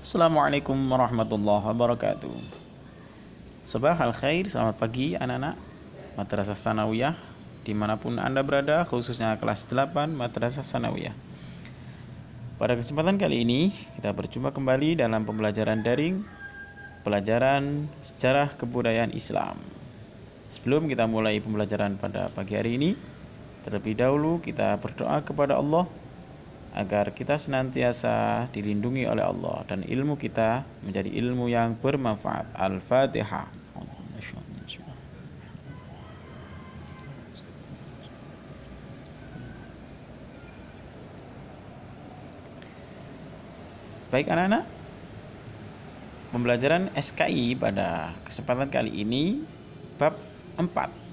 Assalamualaikum warahmatullahi wabarakatuh. Sabahal khair, selamat pagi anak-anak Madrasah Tsanawiyah dimanapun Anda berada, khususnya kelas 8 Madrasah Tsanawiyah. Pada kesempatan kali ini kita berjumpa kembali dalam pembelajaran daring, pelajaran sejarah kebudayaan Islam. Sebelum kita mulai pembelajaran pada pagi hari ini, terlebih dahulu kita berdoa kepada Allah agar kita senantiasa dilindungi oleh Allah dan ilmu kita menjadi ilmu yang bermanfaat. Al-Fatihah. Baik anak-anak, pembelajaran SKI pada kesempatan kali ini bab 4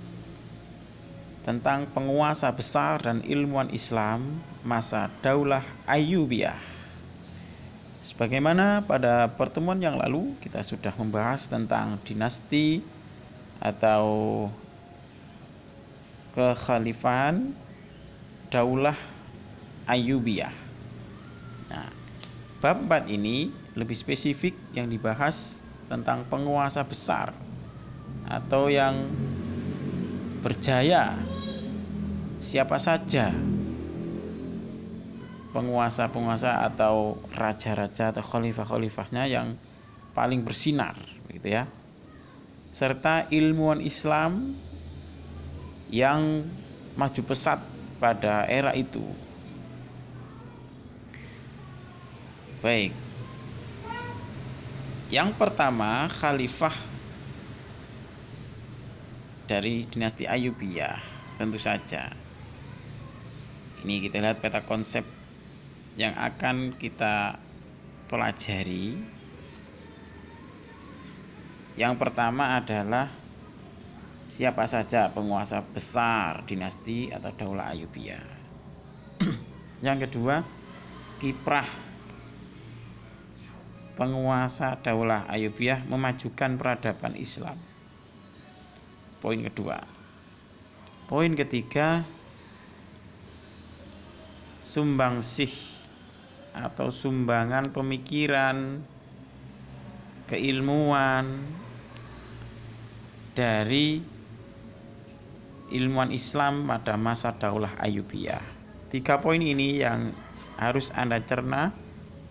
tentang penguasa besar dan ilmuwan Islam masa Daulah Ayyubiyah. Sebagaimana pada pertemuan yang lalu kita sudah membahas tentang dinasti atau kekhalifahan Daulah Ayyubiyah. Nah, bab 4 ini lebih spesifik yang dibahas tentang penguasa besar atau yang berjaya. Siapa saja penguasa-penguasa atau raja-raja atau khalifah-khalifahnya yang paling bersinar, begitu ya. Serta ilmuwan Islam yang maju pesat pada era itu. Baik. Yang pertama, khalifah dari dinasti Ayyubiyah, tentu saja. Ini kita lihat peta konsep yang akan kita pelajari. Yang pertama adalah siapa saja penguasa besar dinasti atau Daulah Ayyubiyah. Yang kedua, kiprah penguasa Daulah Ayyubiyah memajukan peradaban Islam. Poin kedua. Poin ketiga, sumbangsih atau sumbangan pemikiran, keilmuan dari ilmuwan Islam pada masa Daulah Ayyubiyah. 3 poin ini yang harus Anda cerna,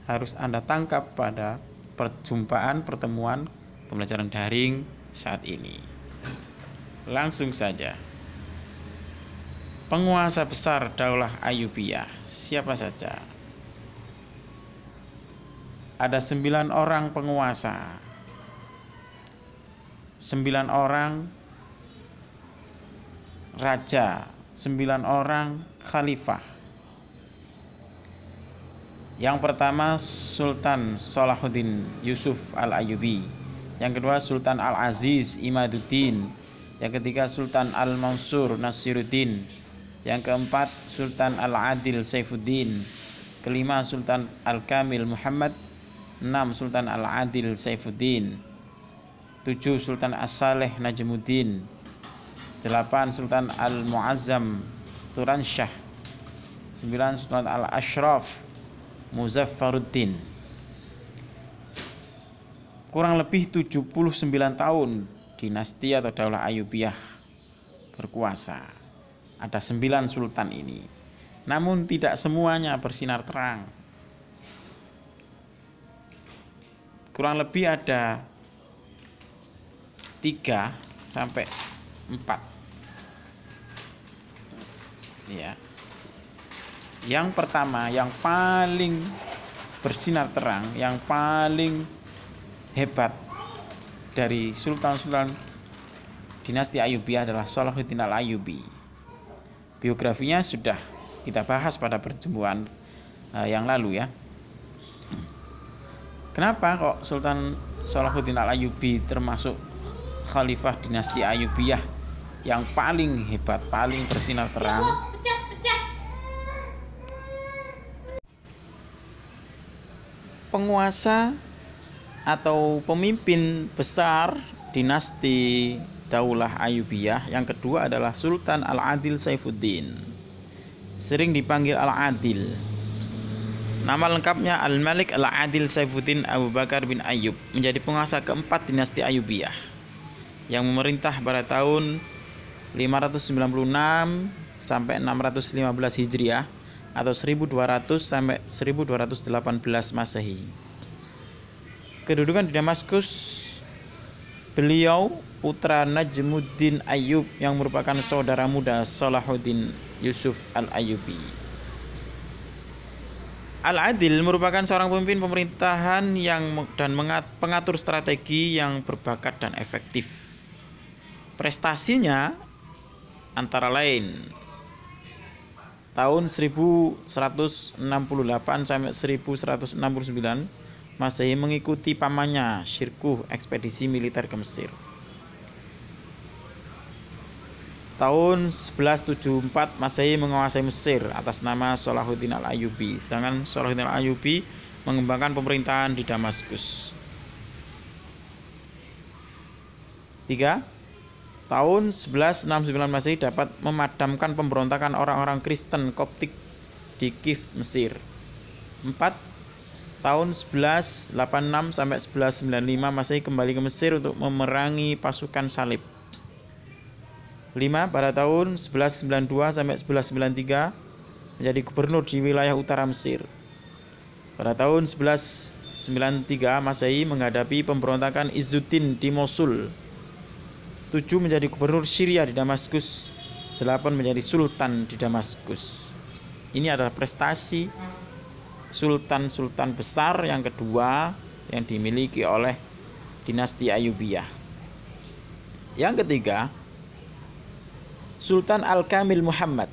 harus Anda tangkap pada pertemuan pembelajaran daring saat ini. Langsung saja. Penguasa besar Daulah Ayyubiyah, siapa saja? Ada 9 orang penguasa, 9 orang raja, 9 orang khalifah. Yang pertama Sultan Salahuddin Yusuf Al-Ayyubi. Yang kedua Sultan Al-Aziz Imaduddin. Yang ketiga Sultan Al-Mansur Nasiruddin. Yang keempat Sultan Al-Adil Saifuddin. Kelima Sultan Al-Kamil Muhammad. 6 Sultan Al-Adil Saifuddin. 7 Sultan As-Saleh Najmuddin. 8 Sultan Al-Muazzam Turansyah. 9 Sultan Al-Ashraf Muzaffaruddin. Kurang lebih 79 tahun dinasti atau Daulah Ayyubiyah berkuasa. Ada 9 sultan ini. Namun tidak semuanya bersinar terang. Kurang lebih ada 3 sampai 4. Ya. Yang pertama, yang paling bersinar terang, yang paling hebat dari sultan-sultan dinasti Ayyubiyah adalah Salahuddin Al-Ayyubi. Biografinya sudah kita bahas pada pertemuan yang lalu ya. Kenapa kok Sultan Salahuddin Al-Ayyubi termasuk khalifah dinasti Ayyubiyah yang paling hebat, paling bersinar terang? Penguasa atau pemimpin besar dinasti Daulah Ayyubiyah yang kedua adalah Sultan Al-Adil Saifuddin. Sering dipanggil Al-Adil. Nama lengkapnya Al-Malik Al-Adil Saifuddin Abu Bakar bin Ayyub, menjadi penguasa keempat dinasti Ayyubiyah yang memerintah pada tahun 596 sampai 615 Hijriah atau 1200 sampai 1218 Masehi. Kedudukan di Damaskus, beliau putra Najmuddin Ayyub yang merupakan saudara muda Salahuddin Yusuf Al-Ayyubi. Al-Adil merupakan seorang pemimpin pemerintahan dan pengatur strategi yang berbakat dan efektif. Prestasinya antara lain tahun 1168 sampai 1169 Masehi mengikuti pamannya Syirkuh ekspedisi militer ke Mesir. Tahun 1174 Masehi menguasai Mesir atas nama Salahuddin Al-Ayyubi, sedangkan Salahuddin Al-Ayyubi mengembangkan pemerintahan di Damaskus. 3. Tahun 1169 Masehi dapat memadamkan pemberontakan orang-orang Kristen Koptik di Kiev, Mesir. 4. Tahun 1186 sampai 1195 Masehi kembali ke Mesir untuk memerangi pasukan salib. 5. Pada tahun 1192 sampai 1193 menjadi gubernur di wilayah utara Mesir. Pada tahun 1193 Masehi menghadapi pemberontakan Izzuddin di Mosul. 7. Menjadi gubernur Syria di Damaskus. 8. Menjadi sultan di Damaskus. Ini adalah prestasi sultan-sultan besar yang kedua yang dimiliki oleh dinasti Ayyubiyah. Yang ketiga, Sultan Al-Kamil Muhammad.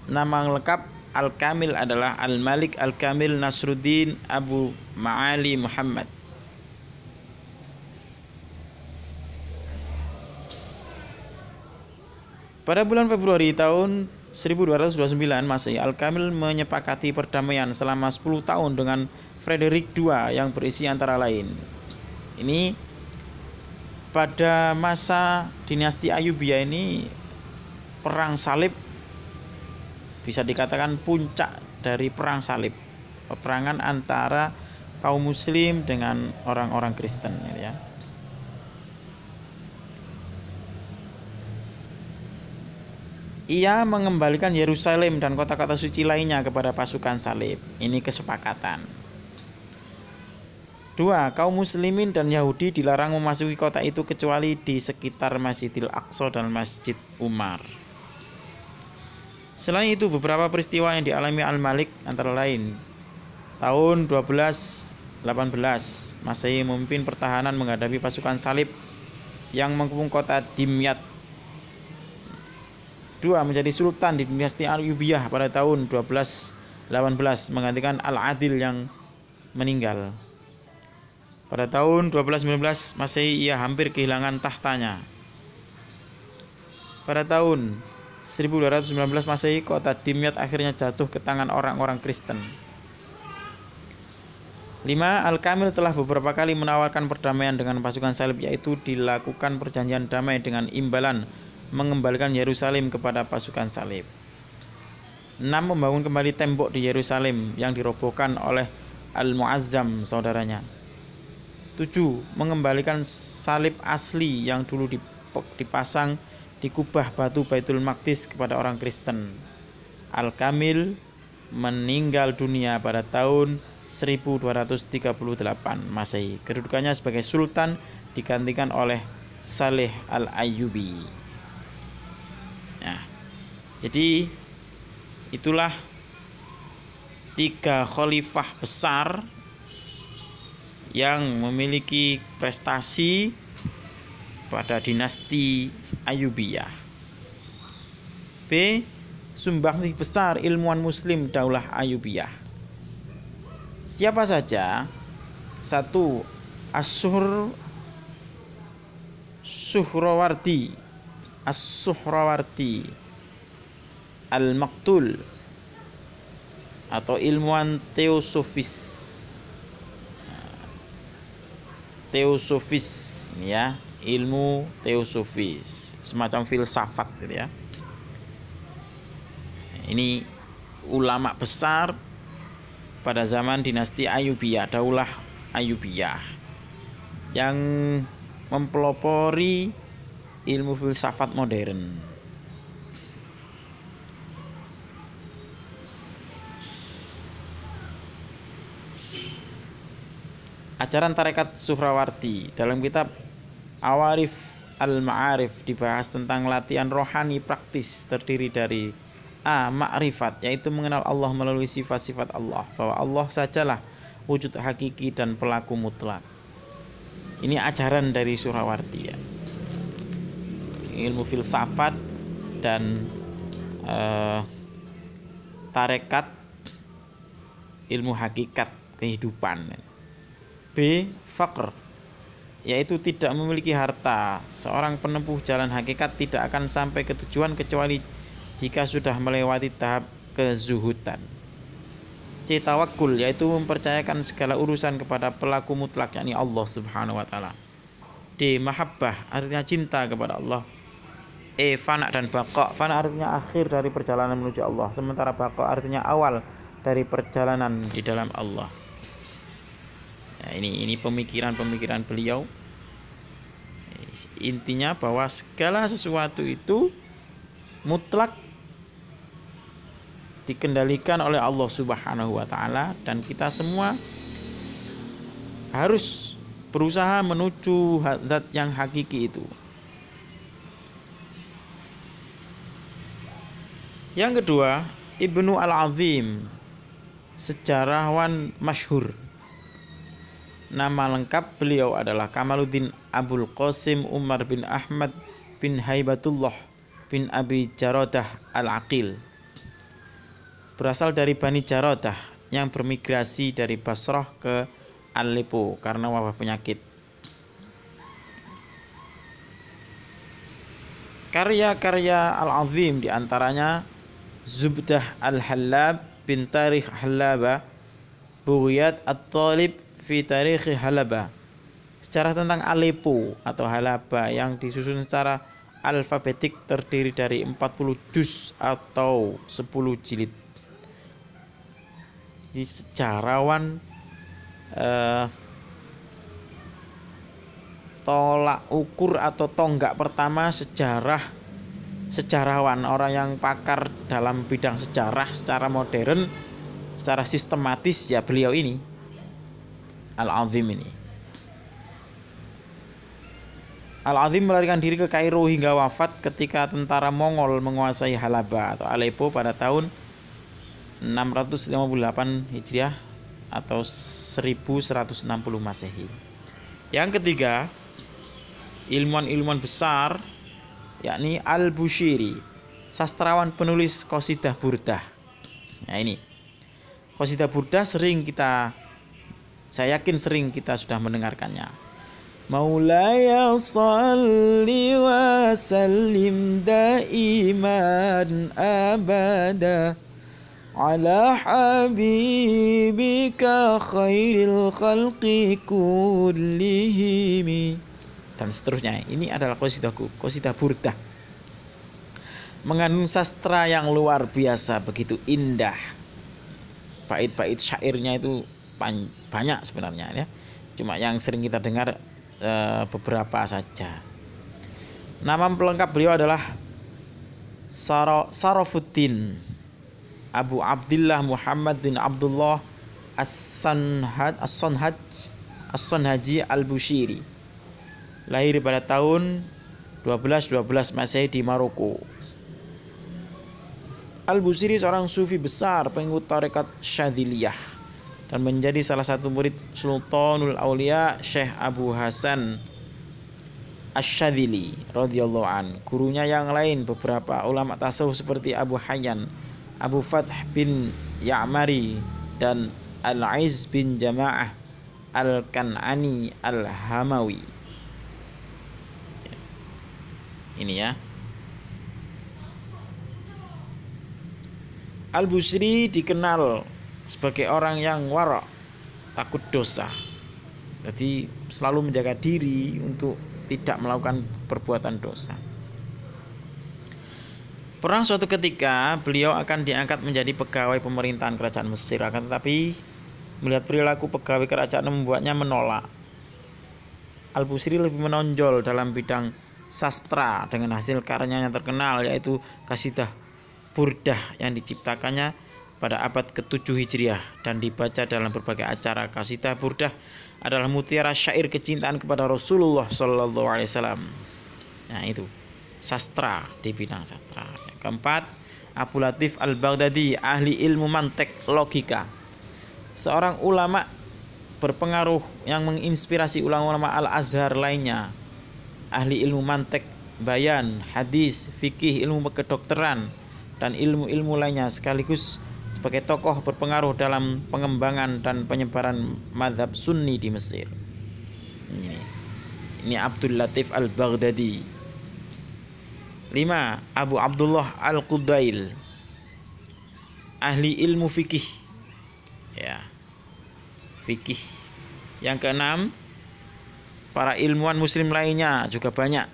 Nama lengkap Al-Kamil adalah Al-Malik Al-Kamil Nasruddin Abu Ma'ali Muhammad. Pada bulan Februari tahun 1229 Masehi, Al-Kamil menyepakati perdamaian selama 10 tahun dengan Frederick II yang berisi antara lain. Ini pada masa dinasti Ayyubiyah ini perang salib bisa dikatakan puncak dari perang salib, peperangan antara kaum muslim dengan orang-orang Kristen, ya. Ia mengembalikan Yerusalem dan kota-kota suci lainnya kepada pasukan salib. Ini kesepakatan. 2. Kaum muslimin dan Yahudi dilarang memasuki kota itu kecuali di sekitar Masjidil Aqsa dan Masjid Umar. Selain itu, beberapa peristiwa yang dialami Al-Malik antara lain tahun 1218 Masehi memimpin pertahanan menghadapi pasukan salib yang mengepung kota Dimyat. 2. Menjadi sultan di dinasti Ayyubiyah pada tahun 1218 menggantikan Al-Adil yang meninggal. Pada tahun 1219 Masehi ia hampir kehilangan tahtanya. Pada tahun 1219 Masehi kota Dimyat akhirnya jatuh ke tangan orang-orang Kristen. 5. Al-Kamil telah beberapa kali menawarkan perdamaian dengan pasukan salib, yaitu dilakukan perjanjian damai dengan imbalan mengembalikan Yerusalem kepada pasukan salib. 6. Membangun kembali tembok di Yerusalem yang dirobohkan oleh Al-Mu'azzam saudaranya. 7. Mengembalikan salib asli yang dulu dipasang di kubah batu Baitul Maqdis kepada orang Kristen. Al-Kamil meninggal dunia pada tahun 1238 Masehi. Kedudukannya sebagai sultan digantikan oleh Saleh Al-Ayyubi. Nah, jadi itulah 3 khalifah besar yang memiliki prestasi pada dinasti Ayyubiyah. B. Sumbangsih besar ilmuwan muslim Daulah Ayyubiyah. Siapa saja? 1. As-Suhrawardi Al-Maktul atau ilmuwan teosofis, ini ya, ilmu teosofis, semacam filsafat gitu ya. Ini ulama besar pada zaman dinasti Ayyubiyah, Daulah Ayyubiyah, yang mempelopori ilmu filsafat modern. Ajaran tarekat Suhrawardi dalam kitab Awarif Al-Ma'arif dibahas tentang latihan rohani praktis terdiri dari A. Ma'rifat, yaitu mengenal Allah melalui sifat-sifat Allah, bahwa Allah sajalah wujud hakiki dan pelaku mutlak. Ini ajaran dari Suhrawardi ya. Ilmu filsafat dan tarekat ilmu hakikat kehidupan. B. Faqr, yaitu tidak memiliki harta. Seorang penempuh jalan hakikat tidak akan sampai ke tujuan kecuali jika sudah melewati tahap kezuhudan. C. Tawakkul, yaitu mempercayakan segala urusan kepada pelaku mutlak, yakni Allah Subhanahu wa taala. D. Mahabbah, artinya cinta kepada Allah. E. Fana dan baqa. Fana artinya akhir dari perjalanan menuju Allah, sementara baqa artinya awal dari perjalanan di dalam Allah. Nah, ini pemikiran beliau. Intinya bahwa segala sesuatu itu mutlak dikendalikan oleh Allah Subhanahu wa taala, dan kita semua harus berusaha menuju zat yang hakiki itu. Yang kedua, Ibnu Al-Azim, sejarawan masyhur. Nama lengkap beliau adalah Kamaluddin Abul Qasim Umar bin Ahmad bin Haibatullah bin Abi Jarodah Al-Aqil. Berasal dari Bani Jarodah yang bermigrasi dari Basrah ke Aleppo karena wabah penyakit. Karya-karya Al-Azim diantaranya Zubdah Al-Hallab bin Tarikh Hallaba, Bughyat At-Talib fi Tarikh Halaba, sejarah tentang Aleppo atau Halaba yang disusun secara alfabetik terdiri dari 40 juz atau 10 jilid. Di sejarawan tolak ukur atau tonggak pertama sejarawan, orang yang pakar dalam bidang sejarah secara modern, secara sistematis, ya beliau ini Al-Azim ini. Al-Azim melarikan diri ke Kairo hingga wafat ketika tentara Mongol menguasai Halaba atau Aleppo pada tahun 658 Hijriah atau 1160 Masehi. Yang ketiga, ilmuwan besar, yakni Al-Bushiri, sastrawan penulis Qasidah Burdah. Nah ini, Qasidah Burdah saya yakin sering kita sudah mendengarkannya. Maulaya salli wa sallim daiman abada ala habibika khairil khalqi kullihim, dan seterusnya. Ini adalah qasidaku, Qasidah Burdah. Mengandung sastra yang luar biasa, begitu indah. Bait-bait syairnya itu banyak sebenarnya ya. Cuma yang sering kita dengar beberapa saja. Nama pelengkap beliau adalah Sarafuddin Abu Abdillah Muhammad bin Abdullah As-Sanhaji Al-Bushiri. Lahir pada tahun 1212 Masehi di Maroko. Al-Bushiri seorang sufi besar, pengikut tarekat Syadziliyah, dan menjadi salah satu murid Sultanul Aulia Syekh Abu Hasan Asy-Syadzili radhiyallahu an. Gurunya yang lain beberapa ulama tasawuf seperti Abu Hayyan, Abu Fath bin Ya'mari, dan Al-Aiz bin Jama'ah Al-Kan'ani Al-Hamawi. Ini ya. Al-Bushiri dikenal sebagai orang yang wara', takut dosa. Jadi selalu menjaga diri untuk tidak melakukan perbuatan dosa. Pernah suatu ketika beliau akan diangkat menjadi pegawai pemerintahan kerajaan Mesir, akan tetapi Melihat perilaku pegawai kerajaan membuatnya menolak. Al-Busiri lebih menonjol dalam bidang sastra dengan hasil karyanya yang terkenal yaitu Qasidah Burdah yang diciptakannya pada abad ke-7 Hijriah dan dibaca dalam berbagai acara. Qasidah Burdah adalah mutiara syair kecintaan kepada Rasulullah Shallallahu Alaihi Wasallam. Nah itu sastra, di bidang sastra. Yang keempat, Abu Latif Al-Baghdadi, ahli ilmu mantek logika, seorang ulama berpengaruh yang menginspirasi ulama-ulama Al-Azhar lainnya, ahli ilmu mantek, bayan, hadis, fikih, ilmu kedokteran, dan ilmu-ilmu lainnya, sekaligus sebagai tokoh berpengaruh dalam pengembangan dan penyebaran mazhab Sunni di Mesir. Ini Abdul Latif Al-Baghdadi. 5. Abu Abdullah Al-Qudail, ahli ilmu fikih. Ya, fikih. Yang keenam, para ilmuwan muslim lainnya juga banyak.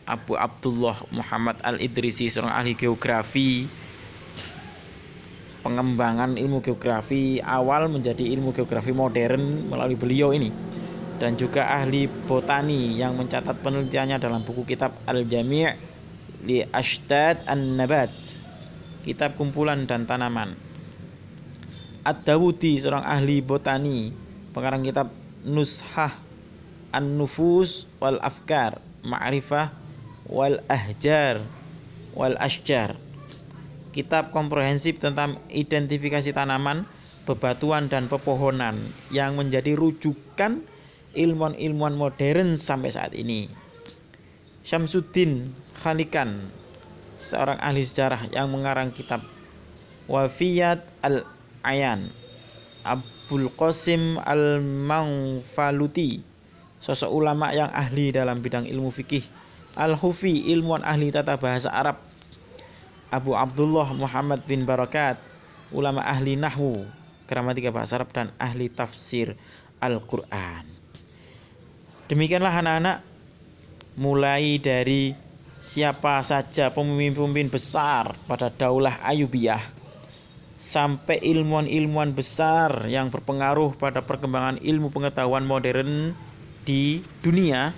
Abu Abdullah Muhammad Al-Idrisi, seorang ahli geografi, pengembangan ilmu geografi awal menjadi ilmu geografi modern melalui beliau ini, dan juga ahli botani yang mencatat penelitiannya dalam buku kitab Al-Jami' li Ashtad An-Nabat, kitab kumpulan dan tanaman. Ad-Dawudi, seorang ahli botani, pengarang kitab Nushah An-Nufus wal Afkar, Ma'rifah wal Ahjar wal Ashjar, kitab komprehensif tentang identifikasi tanaman, bebatuan dan pepohonan yang menjadi rujukan ilmuwan-ilmuwan modern sampai saat ini. Syamsuddin Khalikan, seorang ahli sejarah yang mengarang kitab Wafiyat al-Ayan. Abul Qasim al-Mangfaluti, sosok ulama yang ahli dalam bidang ilmu fikih. Al-Hufi, ilmuwan ahli tata bahasa Arab. Abu Abdullah Muhammad bin Barakat, ulama ahli nahwu, gramatika bahasa Arab dan ahli tafsir Al-Quran. Demikianlah anak-anak, mulai dari siapa saja pemimpin-pemimpin besar pada Daulah Ayyubiyah sampai ilmuwan-ilmuwan besar yang berpengaruh pada perkembangan ilmu pengetahuan modern di dunia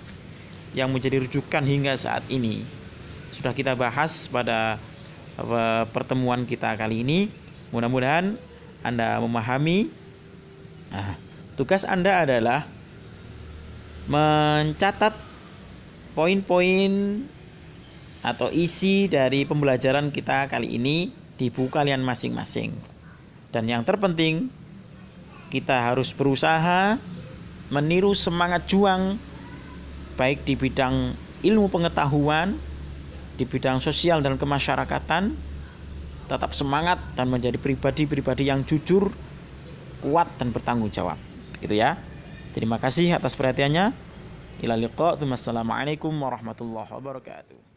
yang menjadi rujukan hingga saat ini, sudah kita bahas pada pertemuan kita kali ini. Mudah-mudahan Anda memahami. Nah, tugas Anda adalah mencatat poin-poin atau isi dari pembelajaran kita kali ini di buku kalian masing-masing. Dan yang terpenting, kita harus berusaha meniru semangat juang baik di bidang ilmu pengetahuan, di bidang sosial dan kemasyarakatan. Tetap semangat dan menjadi pribadi-pribadi yang jujur, kuat dan bertanggung jawab. Gitu ya. Terima kasih atas perhatiannya. Ila liqa. Wassalamualaikum warahmatullahi wabarakatuh.